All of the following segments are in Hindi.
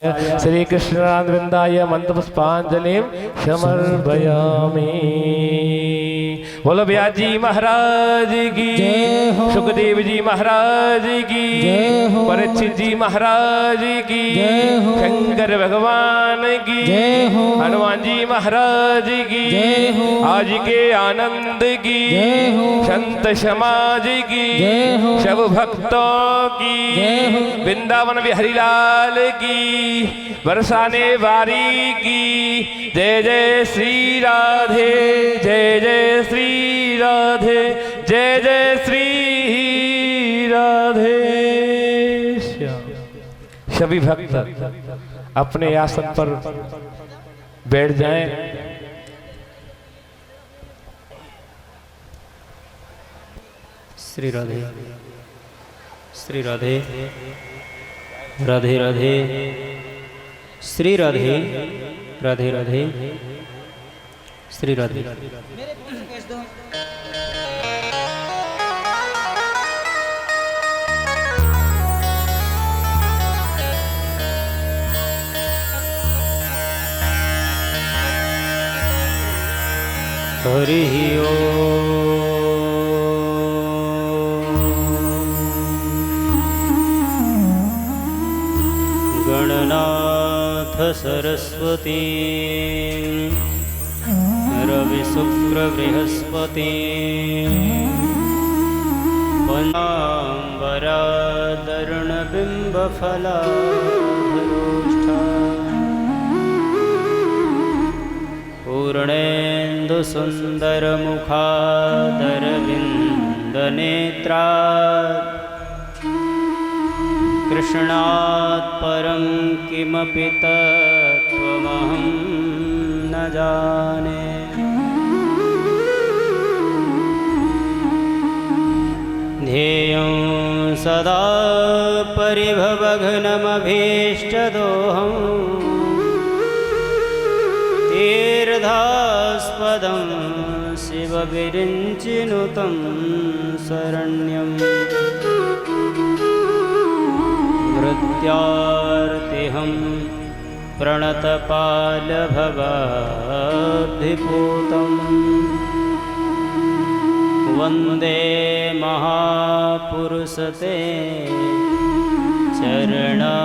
श्री कृष्णानंदाय मंत्र पुष्पांजलि समर्पयामि। बोलो व्यास जी महाराज की, सुखदेव जी महाराज की, परीक्षित जी महाराज की, शंकर भगवान की, हनुमान जी महाराज की, आज के आनंद की, संत समाज की, सब भक्तों की, वृंदावन बिहारी लाल की, बरसाने वारी की। जय जय श्री राधे, जय जय श्री राधे, जय जय श्री राधे। सभी भक्त अपने आसन पर बैठ जाएं। श्री राधे, श्री राधे, राधे राधे, श्री राधे, राधे राधे, श्री राधे। हरि ओम। गणनाथ सरस्वती रवि शुक्र बृहस्पति पनाम्बरादरुण बिंब फलाधरोष्ठा पूर्णेन्दु सुंदर मुखादरविंद नेत्रा कृष्णात् परं किमपि तत्त्वमहं न जाने। ध्येयं सदा परिभवघ्नमभीष्टदोहं तीर्थास्पदं शिवविरिञ्चिनुतं शरण्यम्। भृत्यार्तिहं प्रणतपालभवाब्धिपूतं वन्दे महापुरुषते चरणारविन्दम्।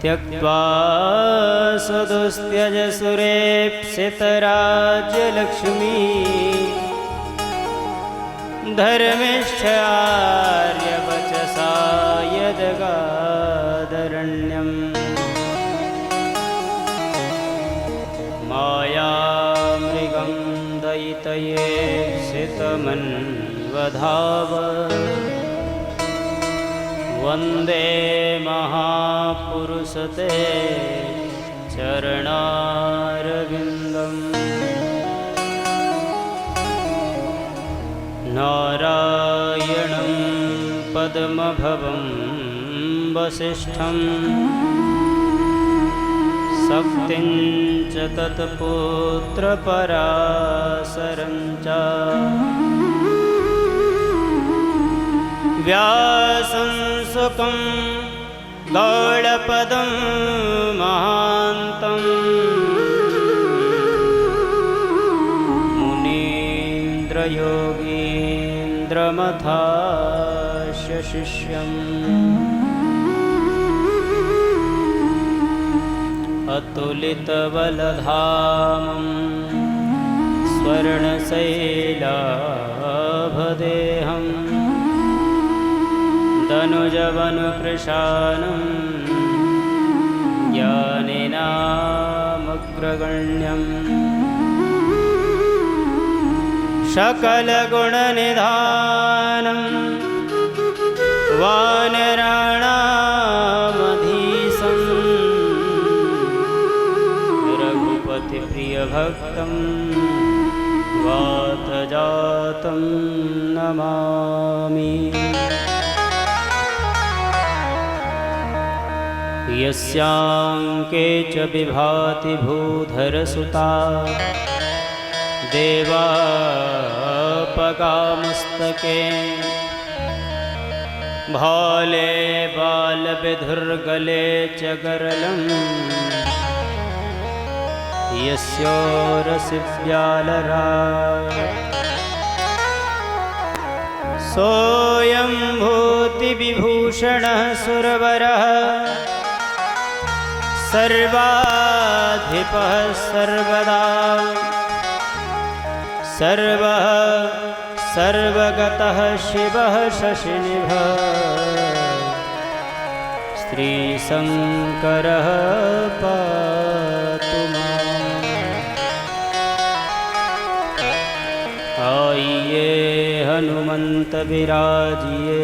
त्यक्त्वा सदुस्त्यज सुरेप्सितराज्यलक्ष्मी धर्मिष्ठार्यवचसा यदगादरण्यम्। मायामृगं दयितयेप्सितमन्वधाव वन्दे महापुरुषते चरणारविन्दम्। नारायणं पद्मभवं वसिष्ठं शक्तिं च तत्पुत्रपराशरं च व्यासं सुकं गौडपदं महान्तम् मुनीन्द्रयोगीन्द्रमथास्य शिष्यम् अतुलितबलधामं स्वर्णशैलाभदेहं तनुजवनुकृशानं ज्ञानिनामग्रगण्यम्। सकलगुणनिधानं वानराणामधीशं रघुपतिप्रियभक्तं वातजातं नमामि। यस्यांके च विभाति भूधरसुता देवापगामस्तके भाले बाल विधुर्गले च गरलं यस्योरसिव्यालरा सोऽयं भूतिविभूषणः सुरवरः सर्वाधिपः सर्वदा सर्वः सर्वगतः शिवः शशिनिभः श्रीशङ्करः पातु माम्। आइए हनुमंत विराजिए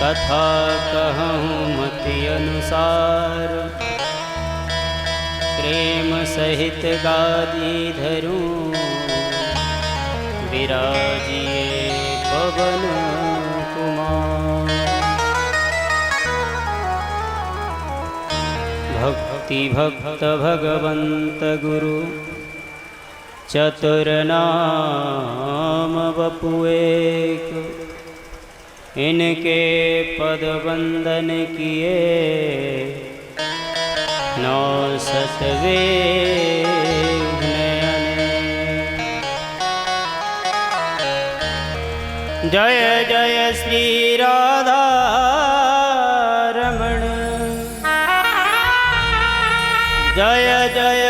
कथा कहूँ मति अनुसार प्रेम सहित गादी धरूं विराजिए पवन कुमार। भक्ति भक्त भगवंत गुरु चतुर नाम वपु एक इनके पद वंदन किए नौ सतवेद जय जय श्री राधा रमण जय जय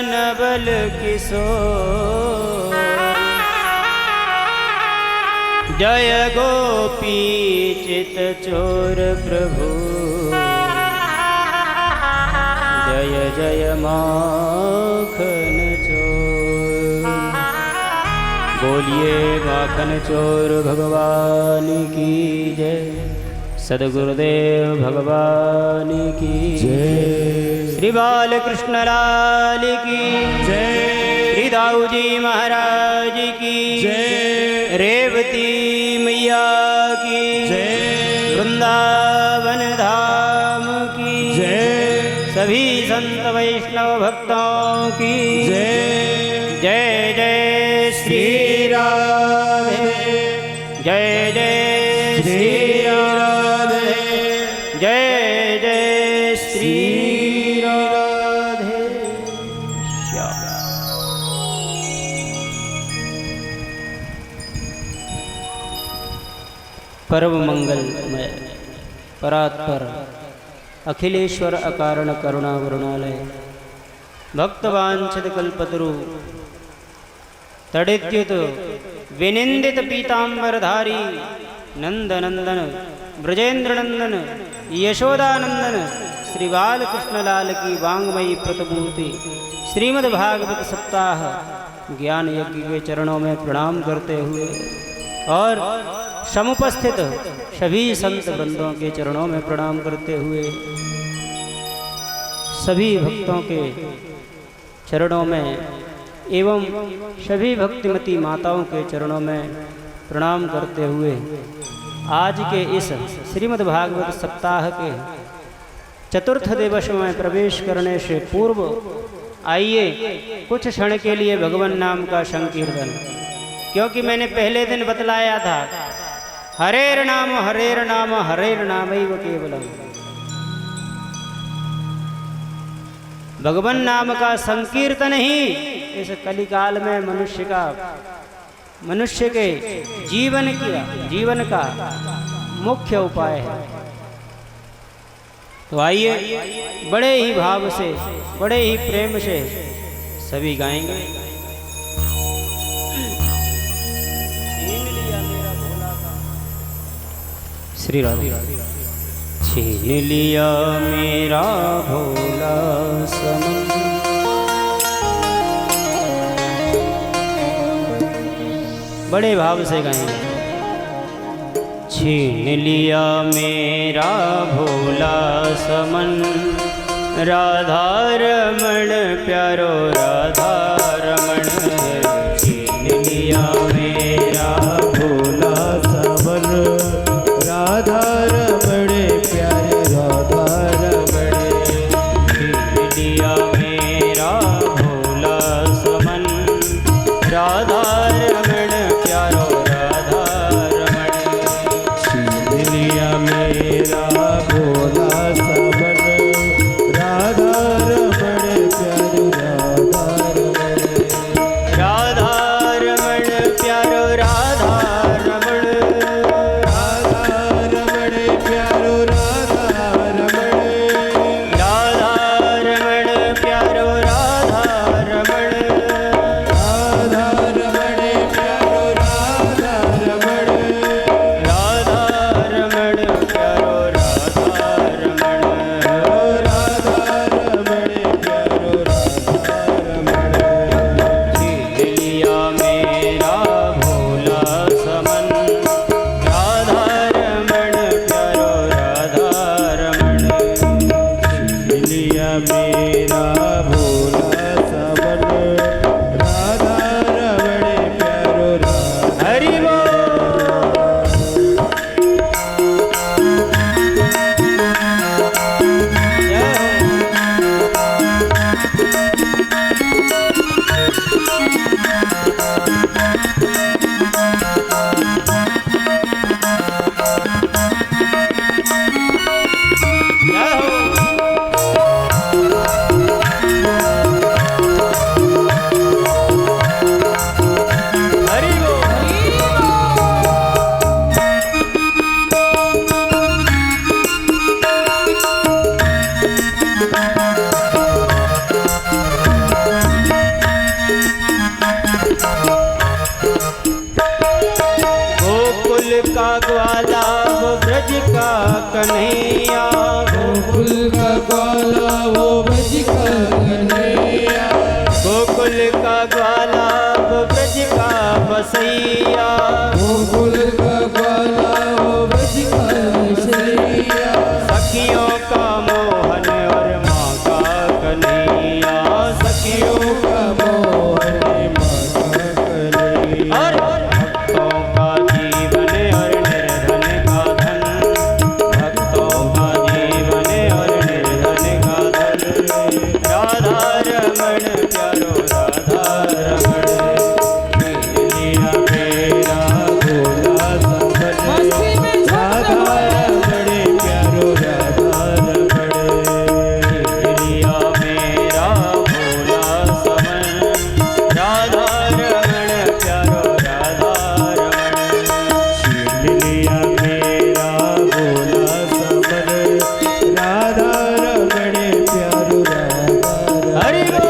नवल किशोर जय गोपी चित चोर प्रभु जय जय माखन चोर। बोलिए माखन चोर भगवान की जय। सदगुरुदेव भगवान की जय। श्री बालकृष्ण लाल की जय। श्री दाऊजी महाराज की जय। रेवती मैया की जय। वृंदावन धाम की जय। सभी संत वैष्णव भक्तों की जय। जय जय श्री राधे जय जय श्री राधे जय जय श्री राधे श्याम। परम मंगलमय परात्पर अखिलेश्वर अकारण करुणा वरुणालय भक्तवांछित कल्पतरु तड़िद्युत विनिंदित पीतांबरधारी नंदनंदन ब्रजेंद्रनंदन यशोदानंदन श्री बालकृष्णलाल की वांगमयी प्रतिभूति श्रीमद्भागवत सप्ताह ज्ञान यज्ञ के चरणों में प्रणाम करते हुए और समुपस्थित सभी संत वृंदों के चरणों में प्रणाम करते हुए सभी भक्तों के चरणों में एवं सभी भक्तिमती माताओं के चरणों में प्रणाम करते हुए आज के इस श्रीमद्भागवत सप्ताह के चतुर्थ दिवस में प्रवेश करने से पूर्व आइए कुछ क्षण के लिए भगवान नाम का संकीर्तन, क्योंकि मैंने पहले दिन बतलाया था हरेर नाम हरेर केवलम। भगवान नाम का संकीर्तन ही इस कलिकाल में मनुष्य के जीवन का मुख्य उपाय है। तो आइए बड़े ही भाव से बड़े ही प्रेम से सभी गाएंगे। श्री राधे। छीन लिया मेरा भोला समन बड़े भाव से गाएंगे। छीन लिया मेरा भोला समन राधा रमण प्यारो राधा रमण। छीन लिया मेरा भोला समन राधा रमण प्यारे राधा रमण। छीन लिया मेरा भोला समन राधा रमण प्यारो राधा रमण। छीन गोकुल का ग्वाला वो ब्रज का कन्हैया, गोकुल का ग्वाला वो ब्रज का बसैया, गोकुल का ग्वाला वो ब्रज का बसैया, सखियों का मोहन और माँ का कन्हैया, सखियों का मोहन माँ का कन्हैया, और भक्तों का जीवन और निर्धन का धन, भक्तों का जीवन और निर्धन का धन, राधा रमण प्यारो राधा रमण, लीला मेरा भोला समन, राधा रमण प्यारो राधा रमण, लिया मेरा भोला समन, राधा रमण प्यारो राधा रमण। लिया मेरा भोला समन, राधा रमण प्यारो राधा रमण। हरि बोल।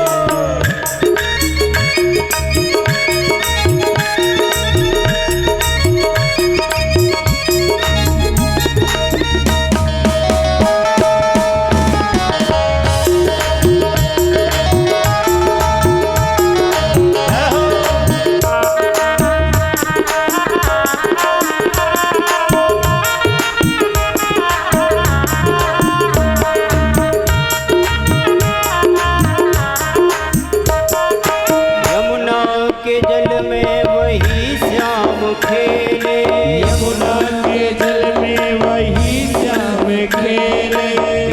यमुना के जल में वही श्याम खेले, यमुना के जल में वही श्याम खेले,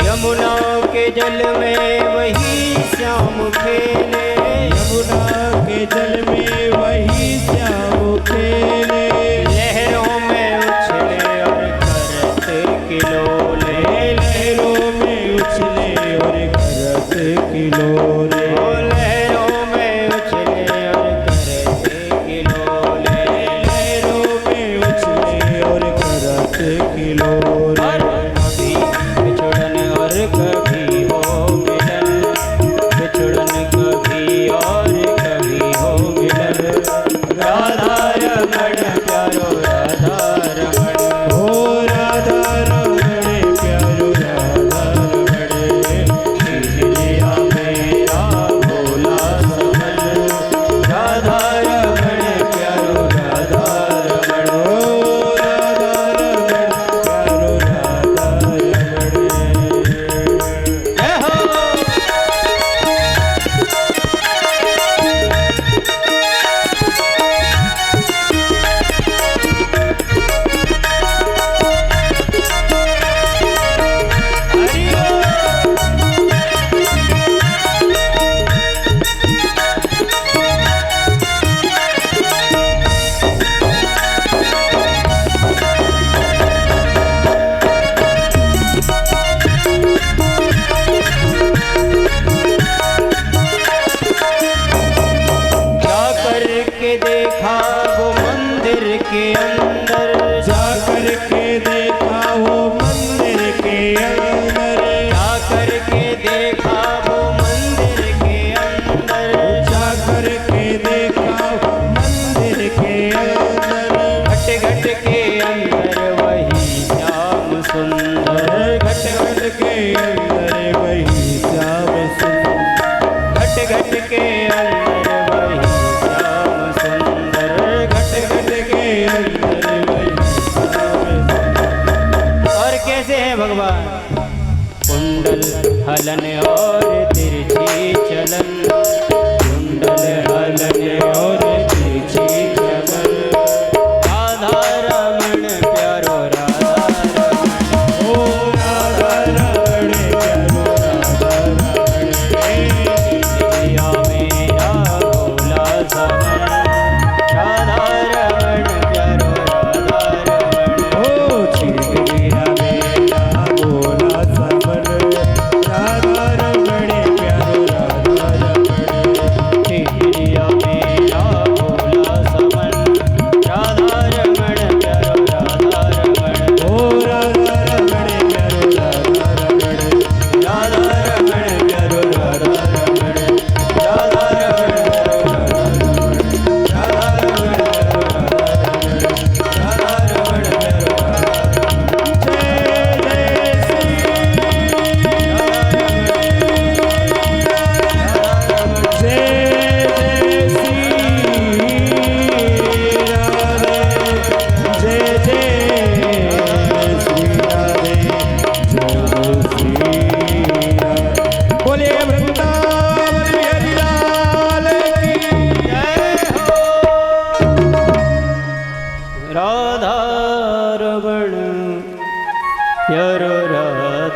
यमुना के जल में वही श्याम खेले, यमुना के जल में वही श्याम खेले, लहरों में उछले और करते किलोले, लहरों में उछले और करत किलोले, ओ लहरों में उछले और करते किलोले, लहरों में उछले और करत किलोले। और कभी बिछुड़न और कभी हो मिलन, बिछुड़न कभी और कभी हो मिलन, राधा रमण प्यारो राधा रमण, हो राधा रमण प्यारो राधा रमण, लिया मेरा भोला समन, राधा रमण प्यारो राधा रमण। हो राधा रमण प्यारो राधा रमण। जय हो। हरि बोल। जा करके देखा वो मंदिर के अंदर, जाकर के देखा वो मंदिर के अंदर, जाकर के देखा वो मंदिर के अंदर, जाकर के देखा मंदिर के अंदर, घट घट के अंदर वही श्याम सुंदर, घट घट के अंदर वही श्याम सुंदर, घट घट के अंदर वही श्याम सुंदर, घट घट के अंदर वही श्याम सुंदर। और कैसे है भगवान? कुंडल हलन और तिरछी चलन, कुंडल हलन और तिरछी चलन, राधा रमण प्यारो राधा रमण, ओ राधा रमण प्यारो राधा रमण, लिया मेरा भोला समन, राधा रमण प्यारो राधा रमण। ओ छीन लिया मेरा भोला समन, राधा रमण प्यारो राधा रमण।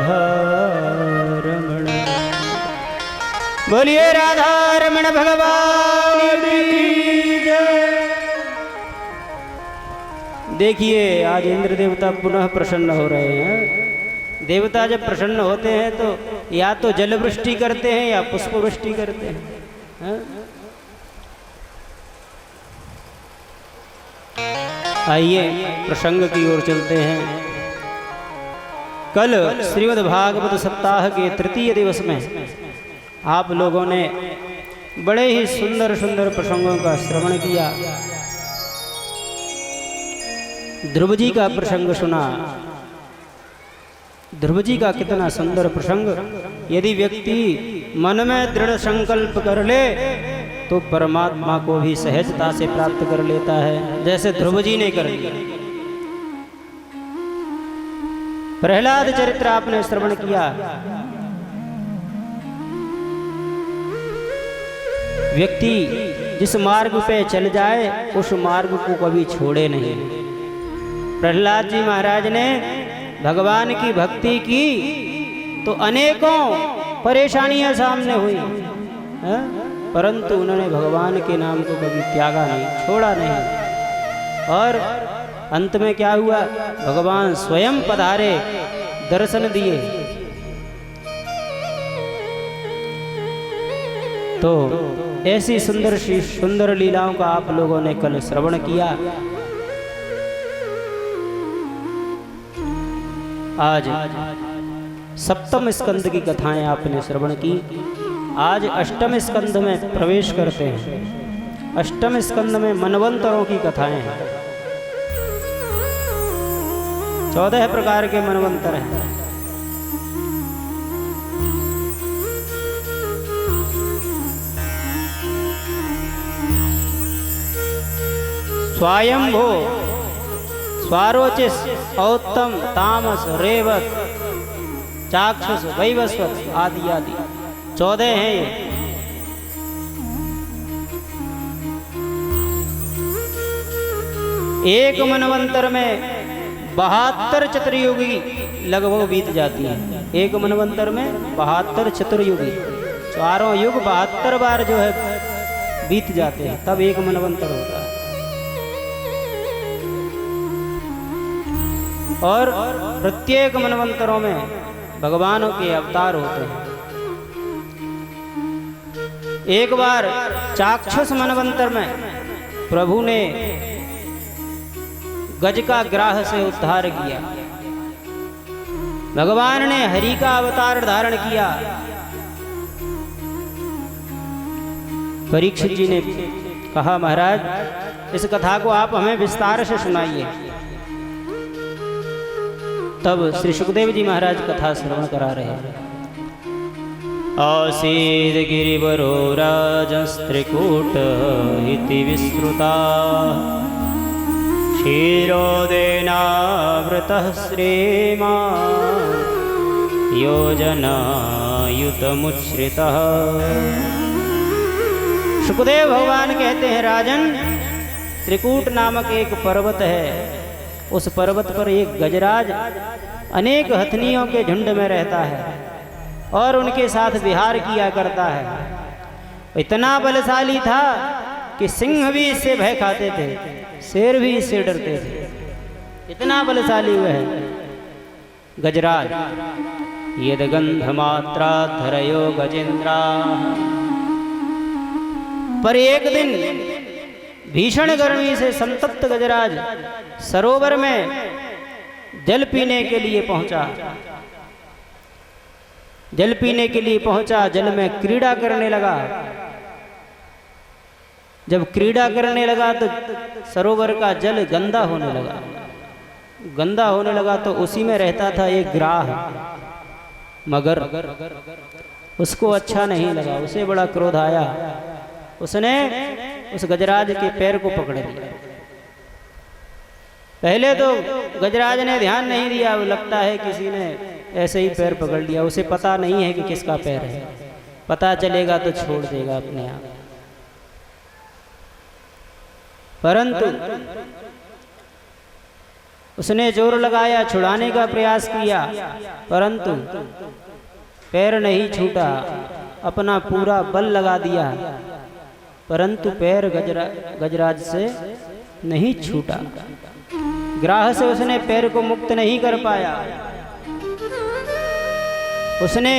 राधा रमण। बोलिए राधा रमण भगवान की जय। देखिए आज इंद्र देवता पुनः प्रसन्न हो रहे हैं। देवता जब प्रसन्न होते हैं तो या तो जल वृष्टि करते हैं या पुष्प वृष्टि करते हैं, हाँ? आइए प्रसंग की ओर चलते हैं। कल श्रीमद् भागवत सप्ताह के तृतीय दिवस में आप लोगों ने बड़े ही सुंदर सुंदर प्रसंगों का श्रवण किया। ध्रुव जी का प्रसंग सुना। ध्रुव जी का कितना सुंदर प्रसंग। यदि व्यक्ति मन में दृढ़ संकल्प कर ले तो परमात्मा को भी सहजता से प्राप्त कर लेता है, जैसे ध्रुव जी ने कर लिया। प्रहलाद चरित्र आपने श्रवण किया। व्यक्ति जिस मार्ग पे चल जाए उस मार्ग को कभी छोड़े नहीं। प्रहलाद जी महाराज ने भगवान की भक्ति की तो अनेकों परेशानियां सामने हुई, है? परंतु उन्होंने भगवान के नाम को कभी त्यागा नहीं, छोड़ा नहीं। और अंत में क्या हुआ? भगवान स्वयं पधारे, दर्शन दिए। तो ऐसी सुंदर लीलाओं का आप लोगों ने कल श्रवण किया। आज सप्तम स्कंद की कथाएं आपने श्रवण की। आज अष्टम स्कंद में प्रवेश करते हैं। अष्टम स्कंद में मनवंतरों की कथाएं हैं। 14 प्रकार के मनवंतर हैं। स्वायंभो, स्वारोचिस, औत्तम, तामस, रेवत, चाक्षुष, वैवस्वत आदि आदि 14 हैं ये। एक मनवंतर में 72 चतुर्युगी लगभग बीत जाती है। एक मनवंतर में 72 चतुर्युगी, चारों युग 72 बार जो है बीत जाते हैं, तब एक मनवंतर होता है। और प्रत्येक मनवंतरों में भगवानों के अवतार होते हैं। एक बार चाक्षुष मनवंतर में प्रभु ने गज का ग्राह से उद्धार किया। भगवान ने हरि का अवतार धारण किया। परीक्षित जी ने कहा, महाराज इस कथा को आप हमें विस्तार से सुनाइए। तब श्री सुखदेव जी महाराज कथा श्रवण करा रहे हैं। आसीद गिरिवरो राजस्त्रिकूट इति विस्तृता क्षीरोदेनावृतः श्रीमान् योजनायुतमुच्छ्रितः। सुखदेव भगवान कहते हैं, राजन त्रिकूट नामक एक पर्वत है। उस पर्वत पर एक गजराज अनेक हथनियों के झुंड में रहता है और उनके साथ विहार किया करता है। इतना बलशाली था कि सिंह भी इससे भय खाते थे, शेर भी इससे डरते थे। इतना बलशाली वह है गजराज। यद गंधमात्रा धरयो गजेंद्रा। पर एक दिन भीषण गर्मी से संतप्त गजराज सरोवर में जल पीने के लिए पहुंचा। जल पीने के लिए पहुंचा, जल में क्रीड़ा करने लगा। जब क्रीड़ा करने लगा तो सरोवर का जल गंदा होने लगा। गंदा होने लगा तो उसी में रहता था एक ग्राह मगर। उसको अच्छा नहीं लगा, उसे बड़ा क्रोध आया। उसने उस गजराज के पैर को पकड़ लिया। पहले तो गजराज ने ध्यान नहीं दिया, वो लगता है किसी ने ऐसे ही पैर पकड़ लिया। उसे पता नहीं है कि किसका पैर है। पता चलेगा तो छोड़ देगा अपने आप। परंतु उसने जोर लगाया, छुड़ाने का प्रयास किया, परंतु पैर नहीं छूटा। अपना पूरा बल लगा दिया, परंतु पैर गजराज से नहीं छूटा। ग्राह से उसने पैर को मुक्त नहीं कर पाया। उसने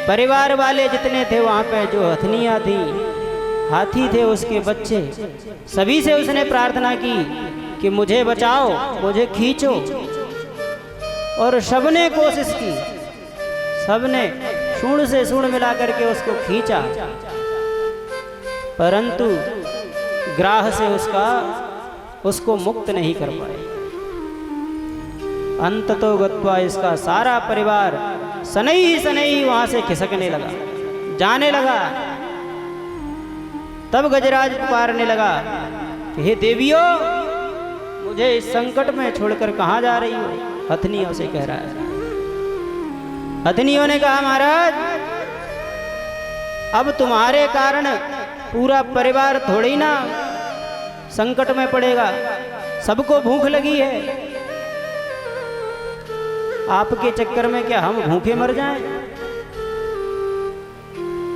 परिवार वाले जितने थे वहां पे, जो हथनियां थी, हाथी थे, उसके बच्चे, सभी से उसने प्रार्थना की कि मुझे बचाओ, मुझे खींचो। और सबने कोशिश की, सबने सूंड से सूंड मिला करके उसको खींचा, परंतु ग्राह से उसको मुक्त नहीं कर पाए। अंततो गत्वा इसका सारा परिवार सनई ही सनई वहां से खिसकने लगा, जाने लगा। तब गजराज पुकारने लगा कि हे देवियों, मुझे इस संकट में छोड़कर कहां जा रही हो? हथनियों से कह रहा है। हथनियों ने कहा, महाराज, अब तुम्हारे कारण पूरा परिवार थोड़ी ना संकट में पड़ेगा, सबको भूख लगी है। आपके चक्कर में क्या हम भूखे मर जाएं?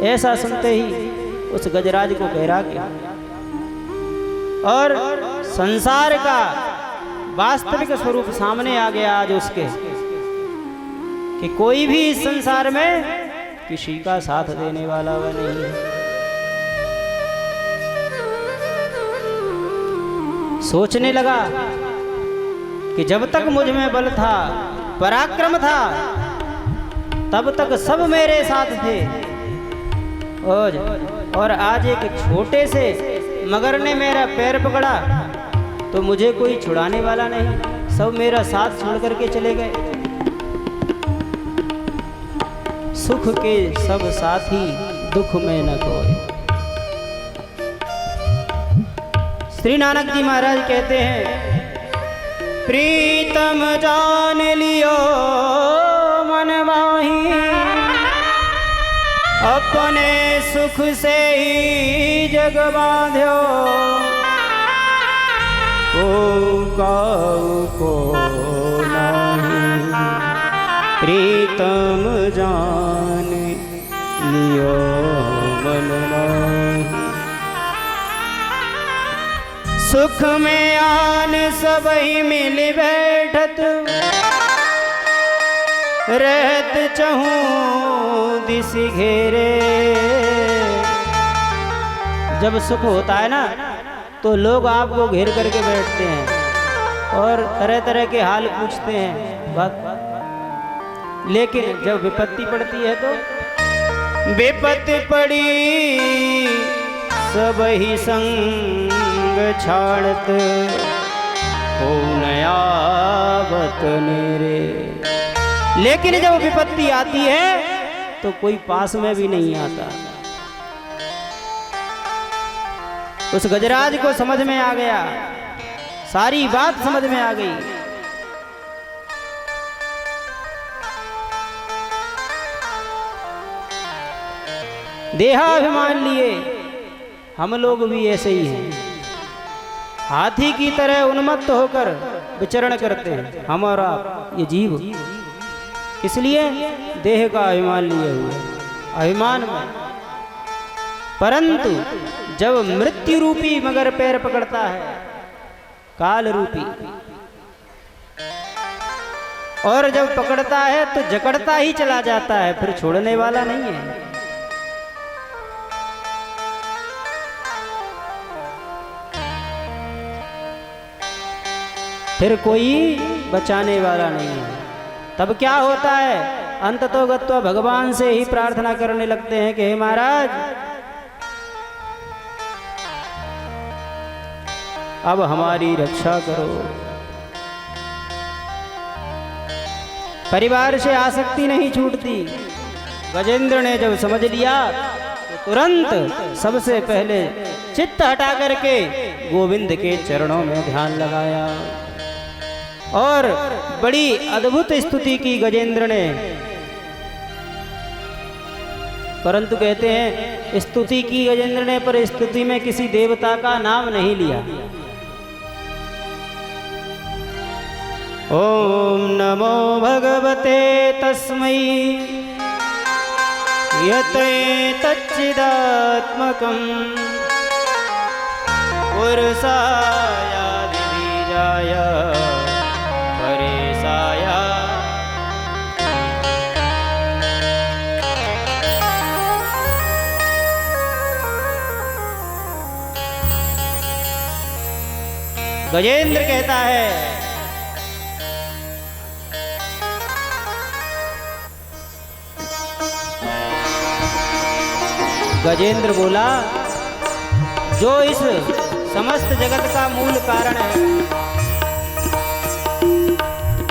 ऐसा सुनते ही उस गजराज को वैराग्य और संसार का वास्तविक स्वरूप सामने आ गया आज उसके, कि कोई भी इस संसार में किसी का साथ देने वाला वह नहीं है। सोचने लगा कि जब तक मुझ में बल था, पराक्रम था, तब तक सब मेरे साथ थे, और आज एक छोटे से मगर ने मेरा पैर पकड़ा तो मुझे कोई छुड़ाने वाला नहीं, सब मेरा साथ छोड़ करके चले गए। सुख के सब साथी, दुख में न कोई। श्री नानक जी महाराज कहते हैं, प्रीतम जान लियो मन माही, अपने सुख से ही जग बांध्यो, को नहीं। प्रीतम जान लियो मन माही, सुख में आन सबही मिल बैठत, रहत चहूं दिस घेरे। जब सुख होता है ना तो लोग आपको घेर करके बैठते हैं और तरह तरह के हाल पूछते हैं, लेकिन जब विपत्ति पड़ती है तो विपत्ति पड़ी सब ही संग छाड़त, हो नयावत मेरे। लेकिन जब विपत्ति आती है तो कोई पास में भी नहीं आता। उस गजराज को समझ में आ गया, सारी बात समझ में आ गई। देहाभिमान लिए हम लोग भी ऐसे ही हैं, हाथी की तरह उन्मत्त होकर विचरण करते हैं हम और आप, ये जीव। इसलिए देह का अभिमान लिए हुए, अभिमान में। परंतु जब मृत्यु रूपी मगर पैर पकड़ता है, काल रूपी, और जब पकड़ता है तो जकड़ता ही चला जाता है, फिर छोड़ने वाला नहीं है। फिर कोई बचाने वाला नहीं है। तब क्या होता है? अंततोगत्वा भगवान से ही प्रार्थना करने लगते हैं कि हे महाराज, अब हमारी रक्षा करो। परिवार से आसक्ति नहीं छूटती। गजेंद्र ने जब समझ लिया तो तुरंत सबसे पहले चित्त हटा करके गोविंद के चरणों में ध्यान लगाया और बड़ी अद्भुत स्तुति की गजेंद्र ने। परंतु कहते हैं स्तुति की गजेंद्र ने, पर स्तुति में किसी देवता का नाम नहीं लिया। ओम नमो भगवते तस्मै यतैतच्चिदात्मकं पुरुषायादिबीजाय परेशाय गजेंद्र कहता है गजेंद्र बोला, जो इस समस्त जगत का मूल कारण है,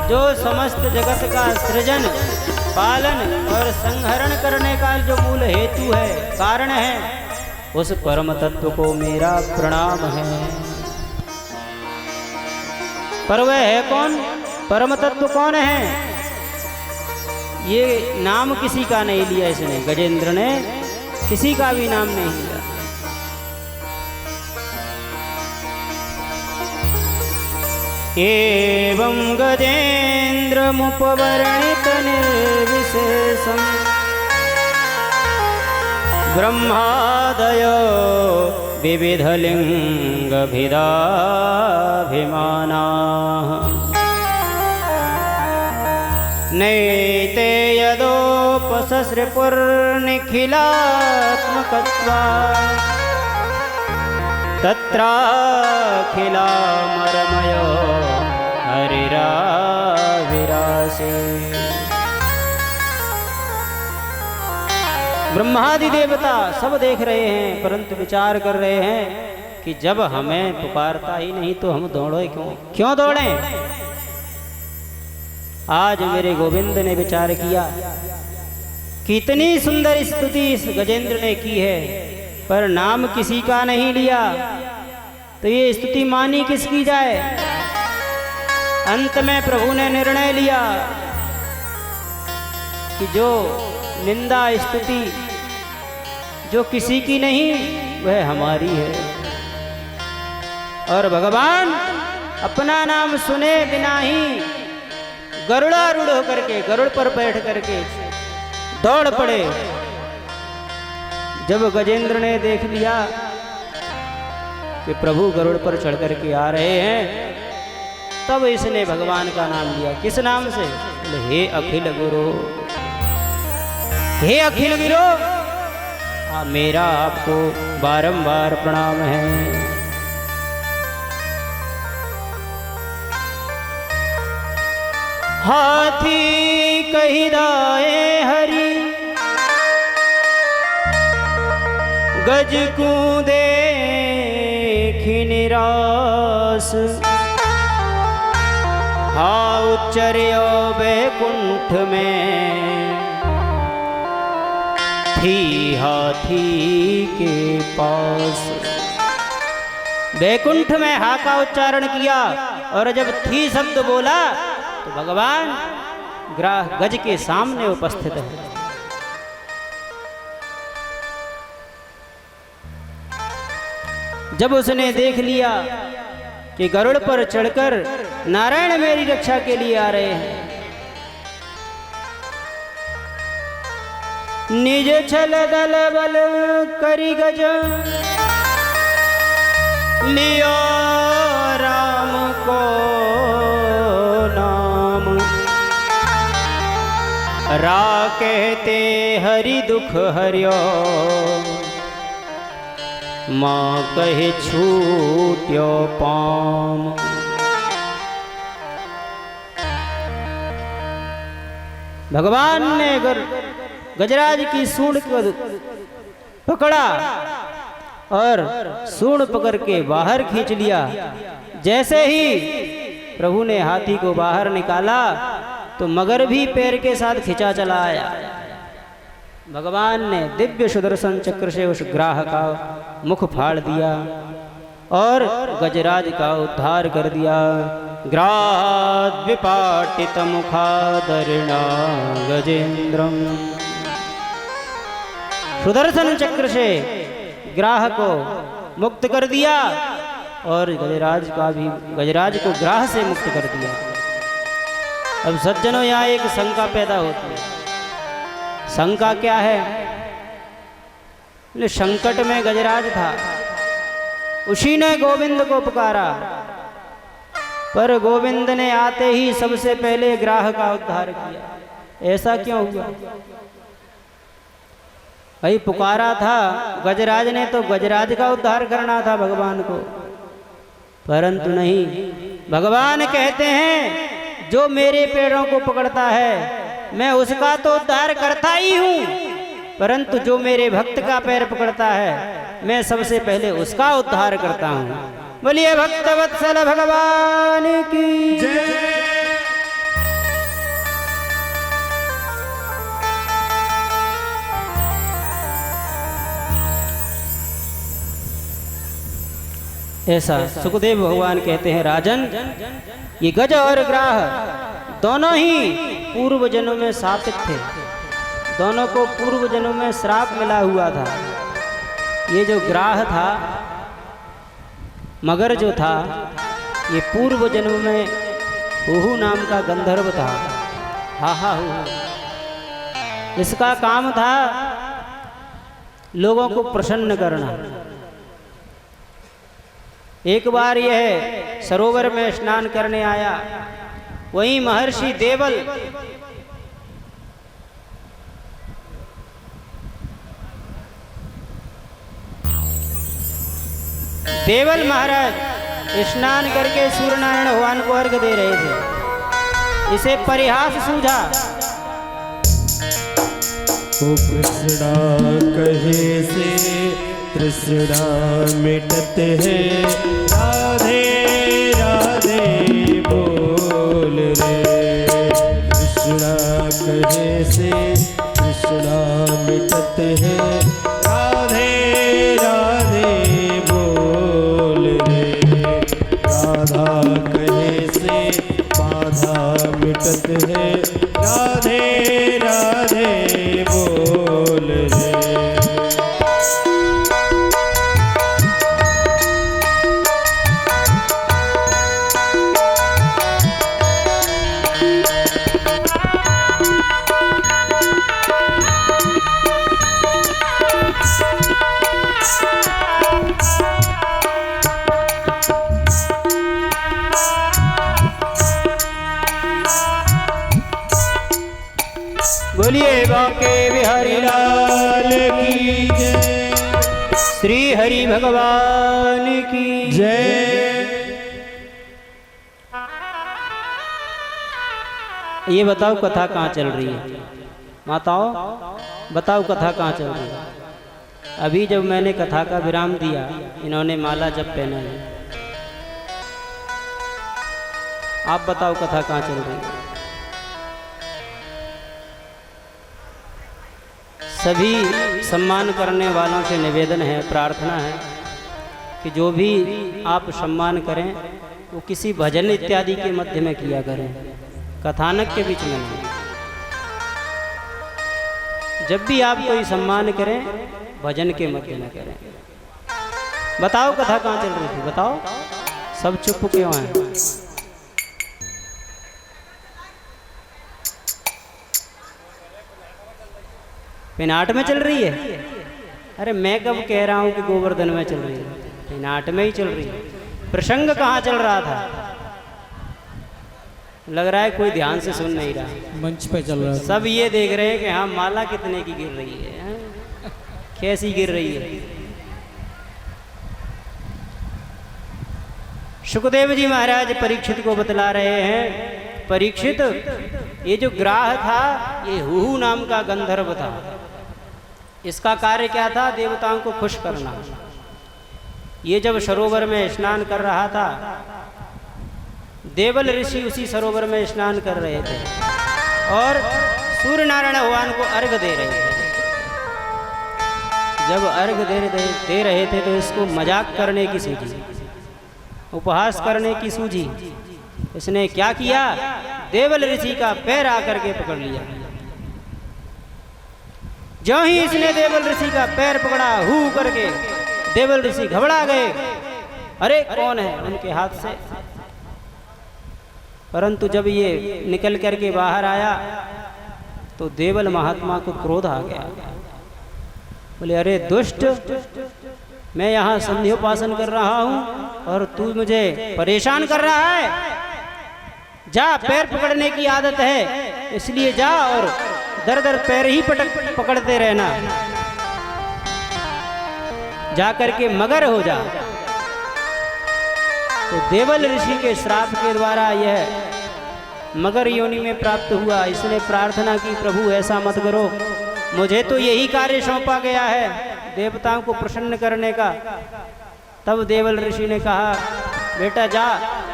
जो समस्त जगत का सृजन पालन और संहरण करने का जो मूल हेतु है, कारण है, उस परम तत्व को मेरा प्रणाम है। पर वह है कौन? परम तत्व कौन है? ये नाम किसी का नहीं लिया इसने, गजेंद्र ने किसी का भी नाम नहीं लिया। एवं गजेंद्र मुपवर्णित निर्विशेषम ब्रह्मादयो विविधलिंग भिदाभिमानाः नैते यदोपससृपुर्निखिलात्मकत्वात् तत्राखिलामरमयो हरिराविरासे। ब्रह्मादि देवता सब देख रहे हैं, परंतु विचार कर रहे हैं कि जब हमें पुकारता ही नहीं तो हम दौड़े क्यों दौड़ें। आज मेरे गोविंद ने विचार किया कि इतनी सुंदर स्तुति इस गजेंद्र ने की है, पर नाम किसी का नहीं लिया, तो ये स्तुति मानी किसकी जाए। अंत में प्रभु ने निर्णय लिया कि जो निंदा स्तुति जो किसी की नहीं वह हमारी है, और भगवान अपना नाम सुने बिना ही गरुड़ारूढ़ होकर के, गरुड़ पर बैठ करके दौड़ पड़े। जब गजेंद्र ने देख लिया कि प्रभु गरुड़ पर चढ़ करके आ रहे हैं, तब इसने भगवान का नाम लिया। किस नाम से? हे अखिल गुरु, हे अखिल गुरु, मेरा आपको बारंबार प्रणाम है। हाथी कही दाए हरि गज को देखि निरास हा उच्चर्यो बैकुंठ में थी हाथी के पास। बैकुंठ में हा का उच्चारण किया और जब थी शब्द बोला तो भगवान गज के सामने उपस्थित है। जब उसने देख लिया कि गरुड़ पर चढ़कर नारायण मेरी रक्षा के लिए आ रहे हैं, निज छल दल बल करी गज लियो राम को नाम, रा कहते हरि दुख हरियो माँ कहे छूट्यो पाम। भगवान ने गजराज की सूंड को पकड़ा और सूंड पकड़ के बाहर खींच लिया। जैसे ही प्रभु ने हाथी को बाहर निकाला तो मगर भी पैर के साथ खिंचा चला आया। भगवान ने दिव्य सुदर्शन चक्र से उस ग्राह का मुख फाड़ दिया और गजराज का उद्धार कर दिया। ग्राह विपाटित मुखादरिणा गजेंद्रम, सुदर्शन चक्र से ग्राह को मुक्त कर दिया और गजराज को ग्राह से मुक्त कर दिया। अब सज्जनों यहाँ एक शंका पैदा होती है। शंका क्या है? बोले संकट में गजराज था, उसी ने गोविंद को पुकारा, पर गोविंद ने आते ही सबसे पहले ग्राह का उद्धार किया। ऐसा क्यों हुआ? भाई पुकारा था गजराज ने तो गजराज का उद्धार करना था भगवान को, परंतु नहीं, भगवान कहते हैं जो मेरे पैरों को पकड़ता है मैं उसका तो उद्धार करता ही हूं, परंतु जो मेरे भक्त का पैर पकड़ता है मैं सबसे पहले उसका उद्धार करता हूं। बोलिए भक्त वत्सल भगवान की जय। ऐसा सुखदेव भगवान कहते हैं, राजन ये गज और ग्राह दोनों ही पूर्व जन्मों में शापित थे, दोनों को पूर्व जन्मों में श्राप मिला हुआ था। ये जो ग्राह था, मगर जो था, ये पूर्व जन्म में हुहू नाम का गंधर्व था। हा हा हु, इसका काम था लोगों को प्रसन्न करना। एक बार यह सरोवर में स्नान करने आया, वहीं महर्षि देवल महाराज स्नान करके सूर्य नारायण भगवान को अर्घ दे रहे थे। इसे परिहास सूझा। ओ कृष्णा कहे से तृष्णा मिटत है, राधे राधे बोल रे। कृष्णा कहे से तृष्णा मिटत है, राधे राधे बोल रे। राधा कहे से बाधा मिटत है, राधे राधे बोल रे। बोलिए बांके बिहारी लाल की जय, श्री हरि भगवान की जय। ये बताओ कथा कहाँ चल रही है? माताओं बताओ कथा कहाँ चल रही है? अभी जब मैंने कथा का विराम दिया, इन्होंने माला जब पहना है। आप बताओ कथा कहाँ चल रही है? सभी सम्मान करने वालों से निवेदन है, प्रार्थना है कि जो भी आप सम्मान करें वो किसी भजन इत्यादि के मध्य में किया करें, कथानक के बीच में नहीं। जब भी आप कोई सम्मान करें भजन के मध्य में करें। बताओ कथा कहाँ चल रही थी? बताओ, सब चुप क्यों हैं? पिनाट में चल रही है? अरे मैं कब कह रहा हूं कि गोवर्धन में चल रही है? पिनाट में ही चल रही है। प्रसंग कहाँ चल रहा था? लग रहा है कोई ध्यान से सुन नहीं रहा। मंच पे चल रहा है। सब ये देख रहे हैं कि हाँ माला कितने की गिर रही है, कैसी गिर रही है। सुखदेव जी महाराज परीक्षित को बतला रहे हैं, परीक्षित ये जो ग्राह था ये हुहू नाम का गंधर्व था। इसका कार्य क्या था? देवताओं को खुश करना। ये जब सरोवर में स्नान कर रहा था, देवल ऋषि उसी सरोवर में स्नान कर रहे थे और सूर्य नारायण भगवान को अर्घ दे रहे थे। जब अर्घ दे रहे थे तो इसको मजाक करने की सूझी, उपहास करने की सूझी। इसने क्या किया? देवल ऋषि का पैर आकर के पकड़ लिया। जो ही इसने देवल ऋषि का पैर पकड़ा, हू करके देवल ऋषि घबरा गए। अरे कौन है? उनके हाथ से परंतु जब ये निकल करके बाहर आया तो देवल महात्मा को क्रोध आ गया। बोले, अरे दुष्ट, मैं यहाँ संध्योपासन कर रहा हूँ और तू मुझे परेशान कर रहा है। जा, पैर पकड़ने की आदत है, इसलिए जा और दर दर पैर ही पकड़ते रहना, जा करके मगर हो जा। तो देवल ऋषि के श्राप के द्वारा यह मगर योनि में प्राप्त हुआ। इसने प्रार्थना की, प्रभु ऐसा मत करो, मुझे तो यही कार्य सौंपा गया है देवताओं को प्रसन्न करने का। तब देवल ऋषि ने कहा, बेटा जा,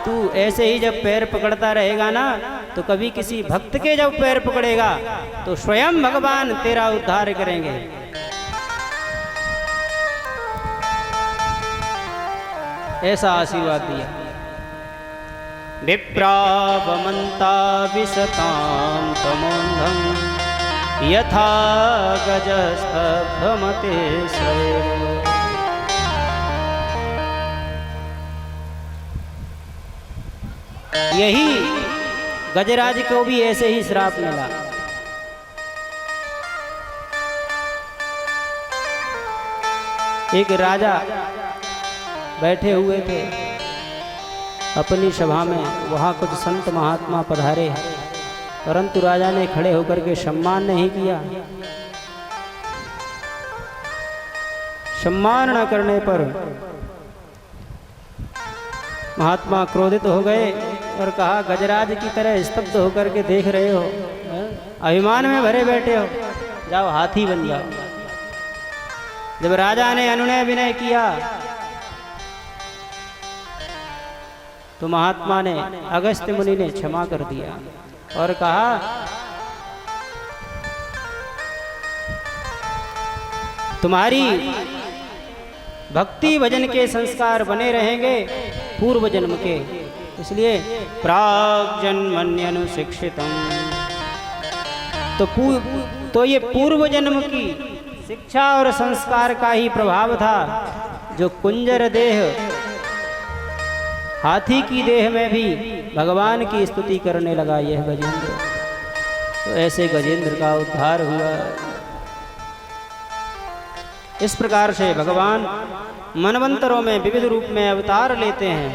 तू ऐसे ही जब पैर पकड़ता रहेगा ना, तो कभी किसी भक्त के जब पैर पकड़ेगा तो स्वयं भगवान तेरा उद्धार करेंगे। ऐसा आशीर्वाद दिया। विप्रावमन्ता विशतां तमोन्धं यथा गजस्तब्धमते स्वयं। यही गजराज को भी ऐसे ही श्राप मिला। एक राजा बैठे हुए थे अपनी सभा में, वहाँ कुछ संत महात्मा पधारे, परंतु राजा ने खड़े होकर के सम्मान नहीं किया। सम्मान न करने पर महात्मा क्रोधित हो गए और कहा, गजराज की तरह स्तब्ध होकर के देख रहे हो, अभिमान में भरे बैठे हो, जाओ हाथी बन जाओ। जब राजा ने अनुनय विनय किया तो महात्मा ने, अगस्त्य मुनि ने क्षमा कर दिया और कहा, तुम्हारी भक्ति भजन के संस्कार बने रहेंगे पूर्व जन्म के, इसलिए प्राग जन्मन्यनुशिक्षितम्। तो ये पूर्व जन्म की शिक्षा और संस्कार का ही प्रभाव था, जो कुंजर देह हाथी की देह में भी भगवान की स्तुति करने लगा यह गजेंद्र। तो ऐसे गजेंद्र का उद्धार हुआ। इस प्रकार से भगवान मनवंतरों में विविध रूप में अवतार लेते हैं।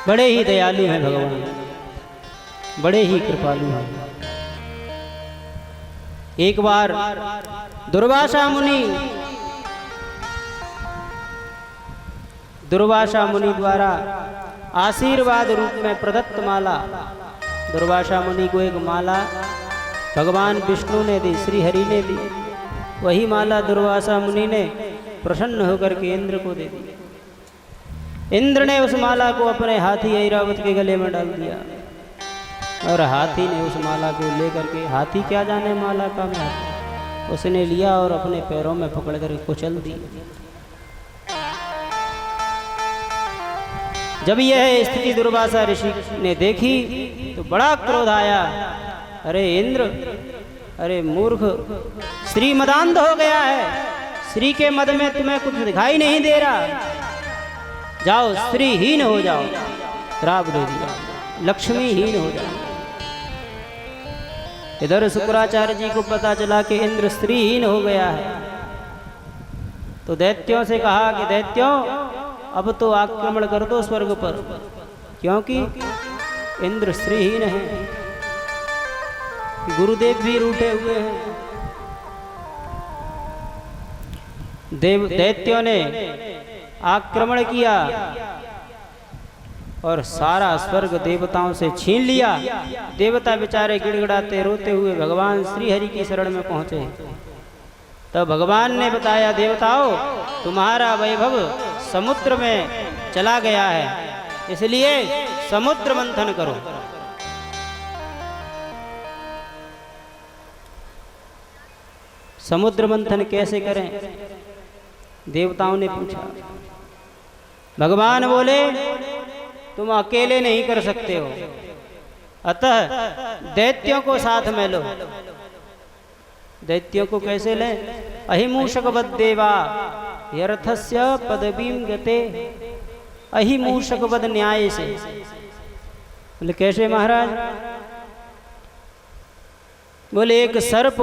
बड़े ही दयालु हैं भगवान, बड़े ही कृपालु हैं। एक बार दुर्वासा मुनि द्वारा आशीर्वाद रूप में प्रदत्त माला, दुर्वासा मुनि को एक माला भगवान विष्णु ने दी, श्री हरि ने दी। वही माला दुर्वासा मुनि ने प्रसन्न होकर के इंद्र को दे दी। इंद्र ने उस माला को अपने हाथी ऐरावत के गले में डाल दिया और हाथी ने उस माला को लेकर के, हाथी क्या जाने माला का महत्व, उसने लिया और अपने पैरों में पकड़ कर कुचल दी। जब यह स्थिति दुर्वासा ऋषि ने देखी तो बड़ा क्रोध आया। अरे इंद्र, अरे मूर्ख, श्री मदांध हो गया है, श्री के मद में तुम्हें कुछ दिखाई नहीं दे रहा, जाओ श्रीहीन हो जाओ। श्राप दे दिया, लक्ष्मीहीन हो जाओ। इधर शुक्राचार्य जी को पता चला कि इंद्र स्त्रीहीन हो गया है, तो दैत्यों से कहा कि दैत्यों, अब तो आक्रमण कर दो स्वर्ग पर, क्योंकि इंद्र स्त्रीहीन है। गुरुदेव भी रूठे हुए हैं। दैत्यों ने आक्रमण किया और सारा स्वर्ग देवताओं से छीन लिया। देवता बेचारे गिड़गिड़ाते रोते हुए भगवान श्री हरि की शरण में पहुंचे। तब भगवान ने बताया, देवताओं, तुम्हारा वैभव समुद्र में चला गया है, इसलिए समुद्र मंथन करो। समुद्र मंथन कैसे करें, देवताओं ने पूछा। भगवान बोले, तुम अकेले नहीं कर सकते हो, अतः दैत्यों को साथ में लो। दैत्यों को कैसे लें? अहिमूषकवद्देवा यर्थस्य पदवीं गते। अहिमूषकवद न्याय से। बोले कैसे महाराज? बोले एक सर्प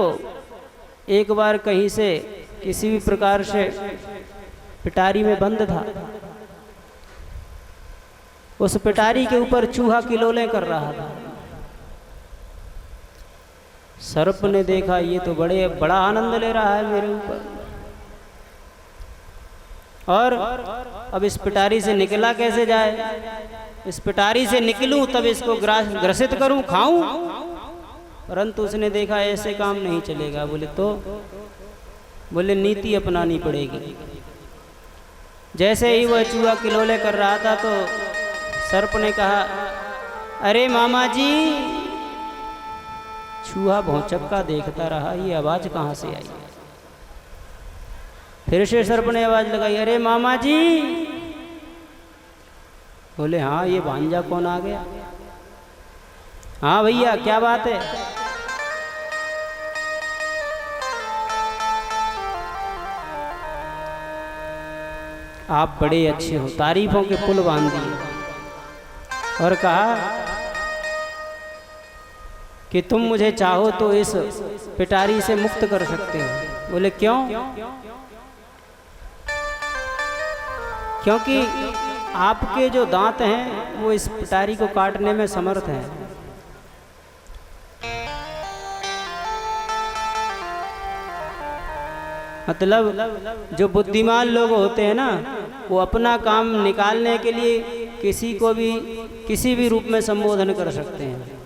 एक बार कहीं से किसी भी प्रकार से पिटारी में बंद था। उस पिटारी के ऊपर चूहा किलोले कर रहा था। सर्प ने देखा ये तो बड़ा आनंद ले रहा है मेरे ऊपर, और अब इस पिटारी से निकला कैसे जाए? इस पिटारी से निकलूं तब इसको ग्रसित करूं, खाऊं। परंतु उसने देखा ऐसे काम नहीं चलेगा। बोले नीति अपनानी पड़ेगी। जैसे ही वह चूहा किलोले कर रहा था तो सर्प ने कहा, अरे मामा जी। चूहा भौचक्का देखता रहा, ये आवाज कहाँ से आई? फिर से सर्प ने आवाज लगाई, अरे मामा जी। बोले हाँ, ये भांजा कौन आ गया? हाँ भैया क्या बात है? आप बड़े अच्छे हो। तारीफों के पुल बांध दिए और कहा कि तुम मुझे चाहो तो इस पिटारी से मुक्त कर सकते हो। बोले क्यों? क्योंकि आपके जो दांत हैं वो इस पिटारी को काटने में समर्थ हैं। मतलब जो बुद्धिमान लोग होते हैं ना, वो अपना काम निकालने के लिए किसी को भी किसी भी रूप में संबोधन कर सकते हैं।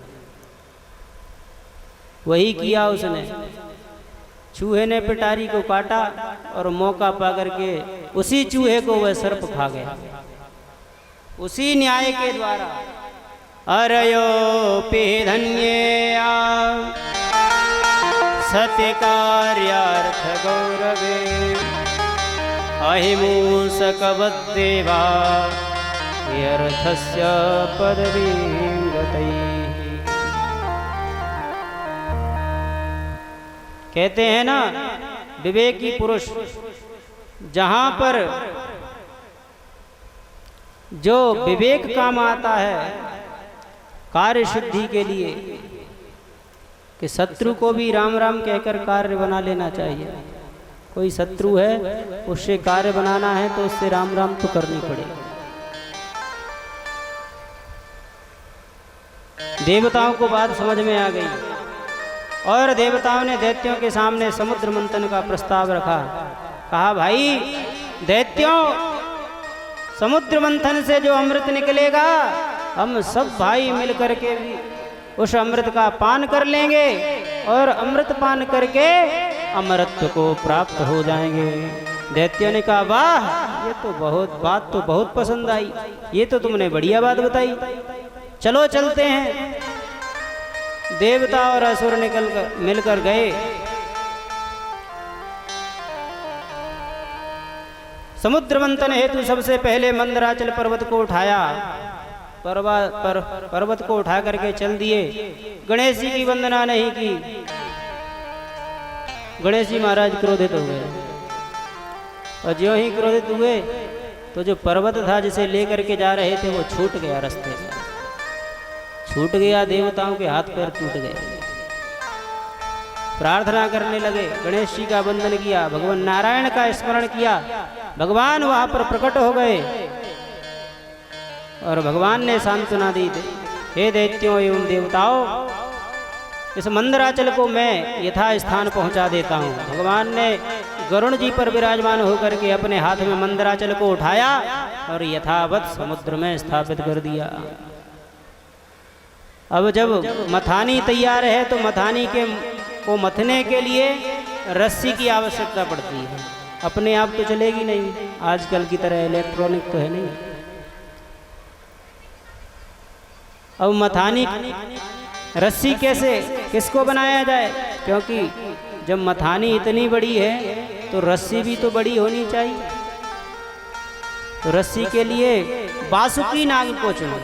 वही किया उसने। चूहे ने पिटारी को काटा और मौका पा करके उसी चूहे को वह सर्प खा गया, उसी न्याय के द्वारा। अरयो पेधन्येया सत्य कार्यार्थ गौरवे अहिमूषकवद्देवा यर्थस्य पदवीं गतैः। कहते हैं ना, विवेकी पुरुष जहां पर जो विवेक काम आता है कार्य सिद्धि के लिए, कि शत्रु को भी राम राम कहकर कार्य बना लेना चाहिए। कोई शत्रु है उससे कार्य बनाना है तो उससे राम राम तो करनी पड़ेगी। देवताओं को बात समझ में आ गई और देवताओं ने दैत्यों के सामने समुद्र मंथन का प्रस्ताव रखा। कहा भाई दैत्यों, समुद्र मंथन से जो अमृत निकलेगा हम सब भाई मिलकर के भी उस अमृत का पान कर लेंगे और अमृत पान करके अमरत्व को प्राप्त हो जाएंगे। दैत्यों ने कहा वाह, ये तो बात तो बहुत पसंद आई, ये तो तुमने बढ़िया बात बताई, चलो चलते हैं। देवता और असुर मिलकर गए। समुद्र मंथन हेतु सबसे पहले मंदराचल पर्वत को उठाया। पर्वत को उठा करके चल दिए। गणेश जी की वंदना नहीं की। गणेश जी महाराज क्रोधित हो गए और ज्यों ही क्रोधित हुए तो जो पर्वत था जिसे लेकर के जा रहे थे वो छूट गया, रास्ते से छूट गया। देवताओं के हाथ पैर टूट गए। प्रार्थना करने लगे, गणेश जी का वंदन किया, भगवान नारायण का स्मरण किया। भगवान वहां पर प्रकट हो गए और भगवान ने सांत्वना दी, हे दैत्यों एवं देवताओं, इस मंदराचल को मैं यथा स्थान पहुंचा देता हूं। भगवान ने गरुण जी पर विराजमान होकर के अपने हाथ में मंदराचल को उठाया और यथावत समुद्र में स्थापित कर दिया। अब जब मथानी तैयार है तो मथानी को मथने के लिए रस्सी की आवश्यकता पड़ती है। अपने आप तो चलेगी नहीं, आजकल की तरह इलेक्ट्रॉनिक तो है नहीं। अब मथानी रस्सी कैसे, किसको बनाया जाए? क्योंकि जब मथानी इतनी बड़ी है तो रस्सी भी तो बड़ी होनी चाहिए। तो रस्सी के लिए वासुकी नाग को चुना।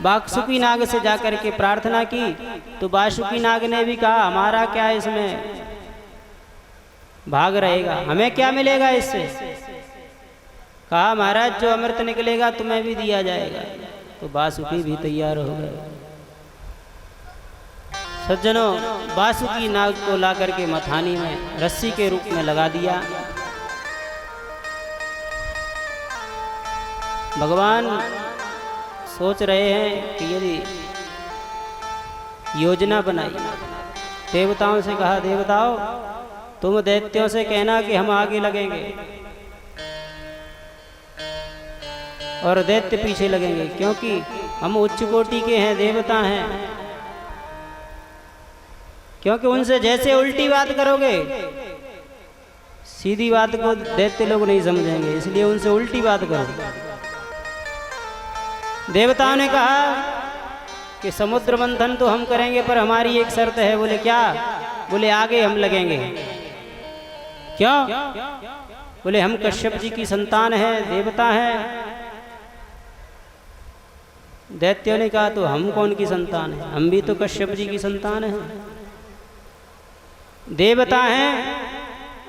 वासुकी नाग से जाकर के प्रार्थना की तो वासुकी नाग ने भी कहा हमारा क्या इसमें भाग रहेगा, हमें क्या मिलेगा इससे? कहा महाराज जो अमृत निकलेगा तुम्हें भी दिया जाएगा। तो वासुकी भी तैयार हो गए। सज्जनों, वासुकी नाग को ला करके मथानी में रस्सी के रूप में लगा दिया। भगवान सोच रहे हैं कि यदि योजना बनाई, देवताओं से कहा देवताओं तुम दैत्यों से कहना कि हम आगे लगेंगे और दैत्य पीछे लगेंगे, क्योंकि हम उच्च कोटि के हैं, देवता हैं। क्योंकि उनसे जैसे उल्टी बात करोगे सीधी बात को दैत्य लोग नहीं समझेंगे, इसलिए उनसे उल्टी बात करो। देवताओं ने कहा कि समुद्र मंथन तो हम करेंगे पर हमारी एक शर्त है। बोले क्या? बोले आगे हम लगेंगे। क्यों? बोले हम कश्यप जी की संतान है, देवता हैं। दैत्यों ने कहा तो हम कौन की संतान है? हम भी तो कश्यप जी की संतान हैं। देवता हैं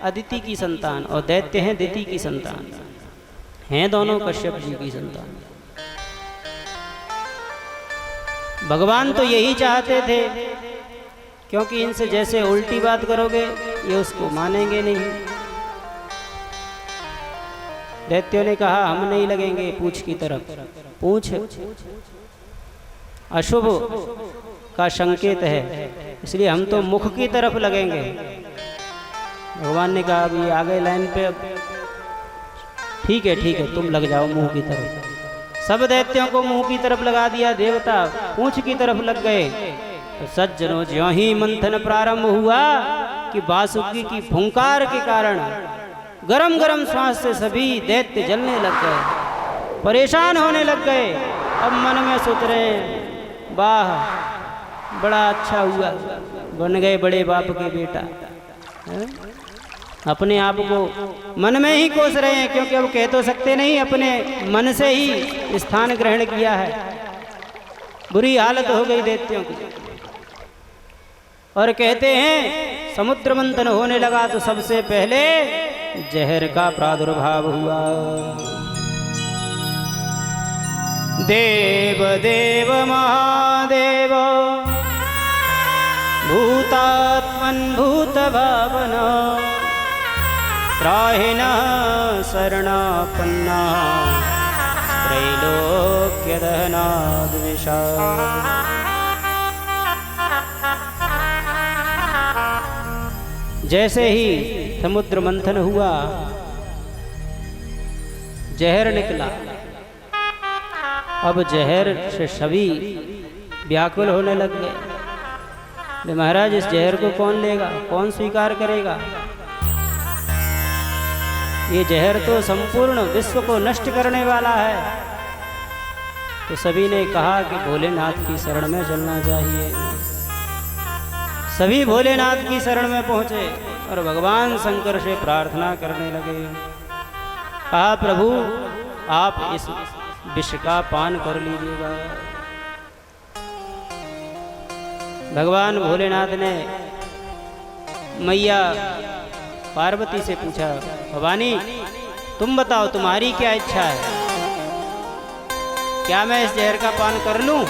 अदिति की संतान और दैत्य हैं दिति की संतान, हैं दोनों कश्यप जी की संतान। भगवान तो यही चाहते थे, क्योंकि इनसे जैसे उल्टी बात करोगे ये उसको मानेंगे नहीं। दैत्यों ने कहा हम नहीं लगेंगे पूंछ की तरफ। पूंछ अशुभ का संकेत है, इसलिए हम तो मुख की तरफ लगेंगे। भगवान ने कहा अभी आ गए लाइन पे, अब ठीक है तुम लग जाओ मुंह की तरफ। सब दैत्यों को मुंह की तरफ लगा दिया, देवता पूंछ की तरफ लग गए। तो सज्जनों, ज्यों ही मंथन प्रारंभ हुआ कि वासुकी की फुंकार के कारण गरम गरम श्वास से सभी दैत्य जलने लग गए, परेशान होने लग गए। अब मन में सोच रहे हैं वाह बड़ा अच्छा हुआ, बन गए बड़े बाप के बेटा। अपने आप को मन में ही कोस रहे हैं, क्योंकि अब कह तो सकते नहीं, अपने मन से ही स्थान ग्रहण किया है। बुरी हालत हो गई दैत्यों की। और कहते हैं समुद्र मंथन होने लगा तो सबसे पहले जहर का प्रादुर्भाव हुआ। देव देव महादेव भूतात्मन भूत भावना त्राहिणः शरणापन्ना त्रैलोक्य दहनाद्विषा। जैसे ही समुद्र मंथन हुआ, जहर निकला। अब जहर से सभी व्याकुल होने लग गए। महाराज इस जहर को कौन लेगा, कौन स्वीकार करेगा? ये जहर तो संपूर्ण विश्व को नष्ट करने वाला है। तो सभी ने कहा कि भोलेनाथ की शरण में चलना चाहिए। सभी भोलेनाथ की शरण में पहुंचे और भगवान शंकर से प्रार्थना करने लगे। कहा प्रभु आप इस विष का पान कर लीजिएगा। भगवान भोलेनाथ ने मैया पार्वती से पूछा, भवानी तुम बताओ तुम्हारी क्या इच्छा है? क्या मैं इस जहर का पान कर लूं?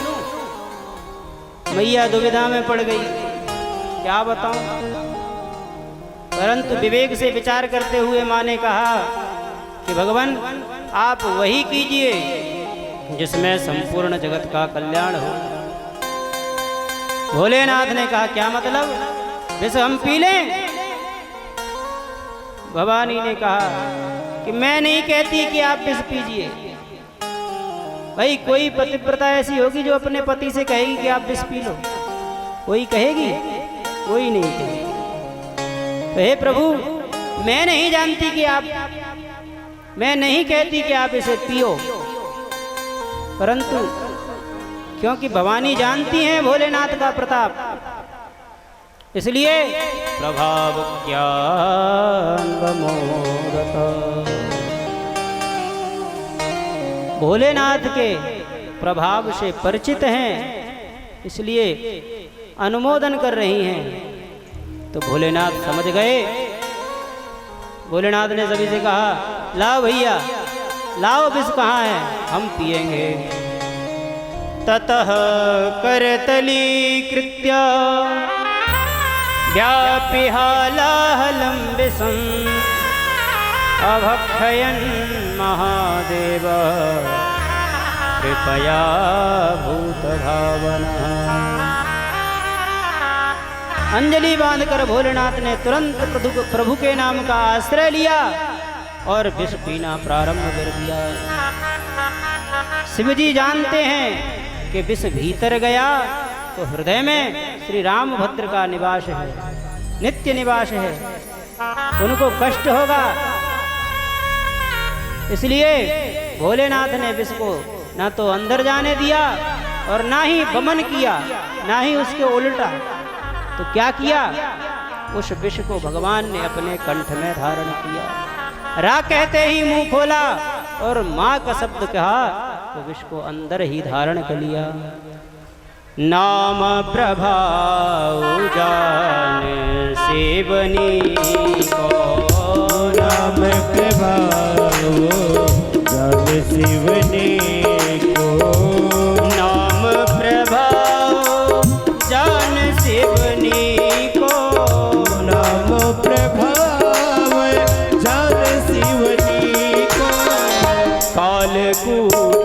मैया दुविधा में पड़ गई, क्या बताऊं? परंतु विवेक से विचार करते हुए माँ ने कहा कि भगवान आप वही कीजिए जिसमें संपूर्ण जगत का कल्याण हो। भोलेनाथ ने कहा क्या मतलब, विष हम पी लें? भवानी ने कहा कि मैं नहीं कहती कि आप विष पीजिए। भाई कोई पतिव्रता ऐसी होगी जो अपने पति से कहेगी कि आप विष पी लो? कोई कहेगी? कोई नहीं कहेगी। तो हे प्रभु मैं नहीं जानती कि आप, मैं नहीं कहती कि आप इसे पियो, परंतु क्योंकि भवानी जानती हैं भोलेनाथ का प्रताप, इसलिए प्रभाव ज्ञान बमोदता, भोलेनाथ के प्रभाव से परिचित हैं, इसलिए अनुमोदन कर रही हैं। तो भोलेनाथ समझ गए भोलेनाथ ने सभी से कहा, लाओ भैया, लाओ विष कहाँ है, हम पिएंगे। ततः करतली कृत्य व्यापिहालाहलं विषं अभक्षयन् महादेव कृपया भूतभावनः। अंजलि बांधकर भोलेनाथ ने तुरंत प्रभु के नाम का आश्रय लिया और विष पीना प्रारंभ कर दिया। शिवजी जानते हैं कि विष भीतर गया तो हृदय में श्री रामभद्र का निवास है, नित्य निवास है, उनको कष्ट होगा। इसलिए भोलेनाथ ने विष को ना तो अंदर जाने दिया और ना ही वमन किया, ना ही उसके उल्टा। तो क्या किया, उस विष को भगवान ने अपने कंठ में धारण किया। रा कहते ही मुंह खोला और माँ का शब्द कहा तो विष को अंदर ही धारण कर लिया। नाम प्रभाव जान सेवनी को, नाम प्रभाव जान सेवनी को, नाम प्रभाव जान सेवनी को, नाम प्रभाव जान सेवनी को, कालकूट